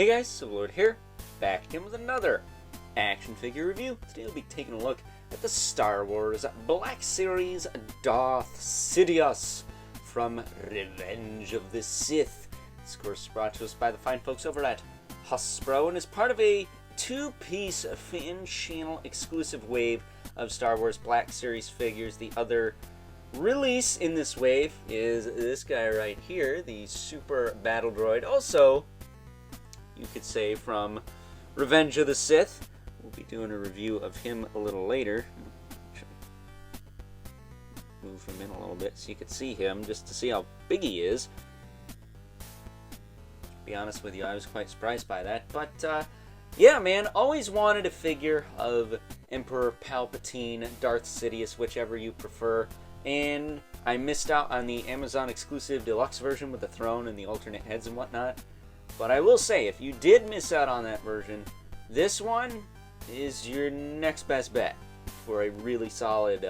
Hey guys, Civilord here, back again with another action figure review. Today we'll be taking a look at the Star Wars Black Series Darth Sidious from Revenge of the Sith. This course is brought to us by the fine folks over at Hasbro and is part of a two-piece fan channel exclusive wave of Star Wars Black Series figures. The other release in this wave is this guy right here, the Super Battle Droid. Also, you could say from Revenge of the Sith. We'll be doing a review of him a little later. Move him in a little bit so you can see him, just to see how big he is. To be honest with you, I was quite surprised by that. But, yeah, man, always wanted a figure of Emperor Palpatine, Darth Sidious, whichever you prefer. And I missed out on the Amazon exclusive deluxe version with the throne and the alternate heads and whatnot. But I will say, if you did miss out on that version, this one is your next best bet for a really solid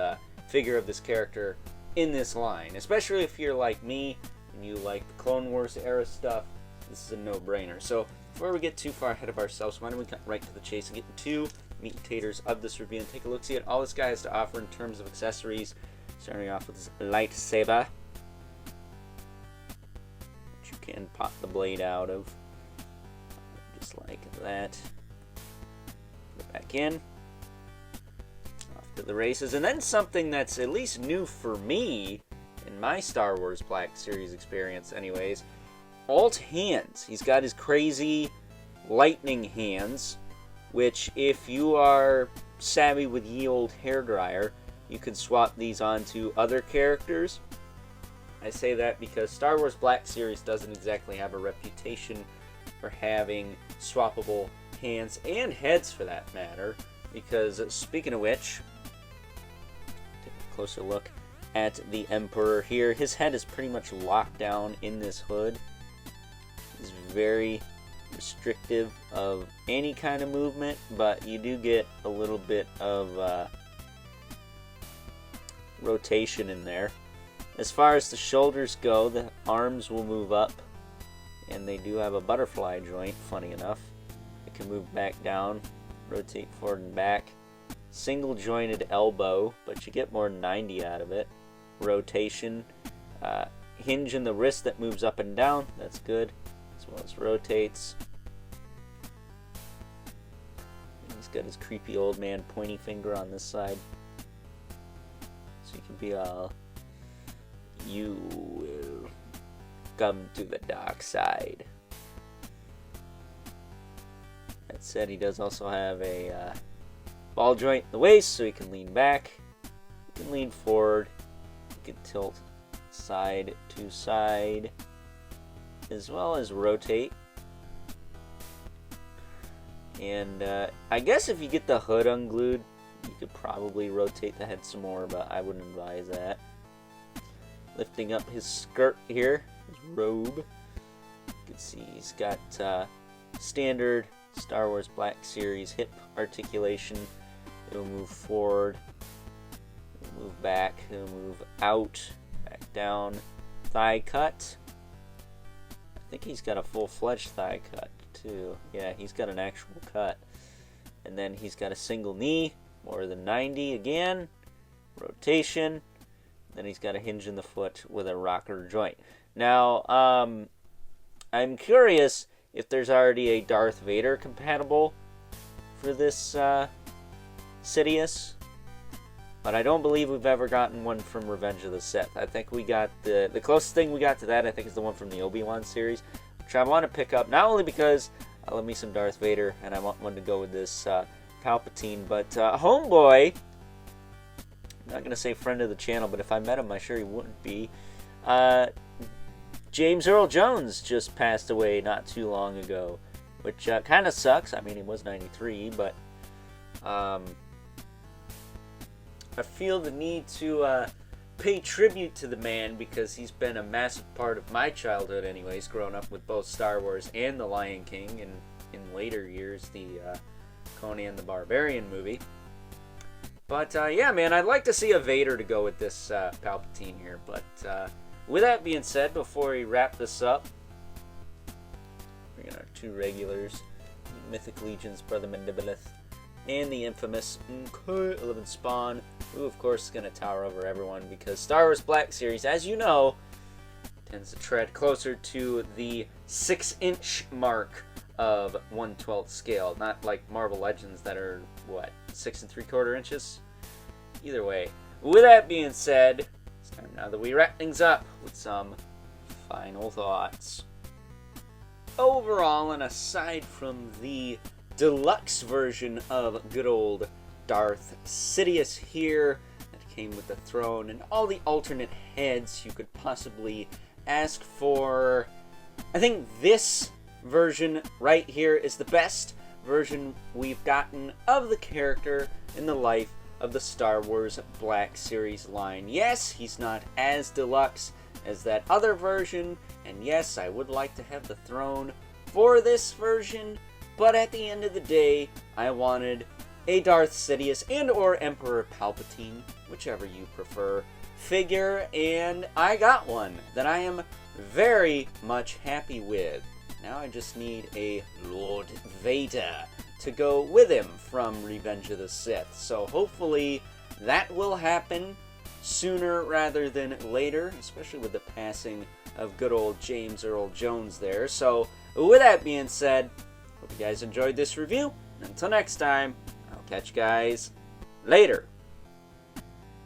figure of this character in this line. Especially if you're like me and you like the Clone Wars era stuff, this is a no-brainer. So before we get too far ahead of ourselves, why don't we cut right to the chase and get into meat and taters of this review and take a look, see what all this guy has to offer in terms of accessories. Starting off with his lightsaber, which you can pop the blade out of, just like that. Put it back in. Off to the races. And then something that's at least new for me in my Star Wars Black Series experience anyways, alt hands. He's got his crazy lightning hands, which if you are savvy with ye old hairdryer, you can swap these onto other characters. I say that because Star Wars Black Series doesn't exactly have a reputation for having swappable hands and heads for that matter. Because speaking of which, take a closer look at the Emperor here. His head is pretty much locked down in this hood. He's very restrictive of any kind of movement, but you do get a little bit of rotation in there. As far as the shoulders go, the arms will move up, and they do have a butterfly joint, funny enough. It can move back down, rotate forward and back. Single jointed elbow, but you get more than 90 out of it. Rotation. Hinge in the wrist that moves up and down, that's good, as well as rotates. He's got his creepy old man pointy finger on this side. So you can be all, you will come to the dark side. That said, he does also have a ball joint in the waist, so he can lean back, he can lean forward, he can tilt side to side, as well as rotate. And I guess if you get the hood unglued, you could probably rotate the head some more, but I wouldn't advise that. Lifting up his skirt here, his robe. You can see he's got standard Star Wars Black Series hip articulation. It'll move forward, it'll move back, it'll move out, back down. Thigh cut. I think he's got a full-fledged thigh cut too. Yeah, he's got an actual cut. And then he's got a single knee. More than 90 again, rotation, then he's got a hinge in the foot with a rocker joint. Now, I'm curious if there's already a Darth Vader compatible for this Sidious, but I don't believe we've ever gotten one from Revenge of the Sith. I think we got the closest thing we got to that, I think, is the one from the Obi-Wan series, which I want to pick up, not only because I love me some Darth Vader, and I want one to go with this Palpatine, but homeboy, I'm not going to say friend of the channel, but if I met him, I'm sure he wouldn't be. James Earl Jones just passed away not too long ago, which kind of sucks. I mean, he was 93, but I feel the need to pay tribute to the man because he's been a massive part of my childhood anyways, growing up with both Star Wars and The Lion King, and in later years, the Conan the Barbarian movie. But yeah, man, I'd like to see a Vader to go with this Palpatine here. But with that being said, before we wrap this up, Bring in our 2 regulars. Mythic Legion's Brother Mandibilith. And the infamous 11 Spawn, who of course is going to tower over everyone because Star Wars Black Series, as you know, tends to tread closer to the 6-inch mark of 1/12 scale. Not like Marvel Legends that are, what, 6 3/4 inches? Either way. With that being said, it's time now that we wrap things up with some final thoughts. Overall, and aside from the deluxe version of good old Darth Sidious here that came with the throne and all the alternate heads you could possibly ask for, I think this version right here is the best version we've gotten of the character in the life of the Star Wars Black Series line. Yes, he's not as deluxe as that other version, and yes, I would like to have the throne for this version, but at the end of the day, I wanted a Darth Sidious and or Emperor Palpatine, whichever you prefer, figure, and I got one that I am very much happy with. Now I just need a Lord Vader to go with him from Revenge of the Sith. So hopefully that will happen sooner rather than later, especially with the passing of good old James Earl Jones there. So with that being said, hope you guys enjoyed this review. Until next time, I'll catch you guys later.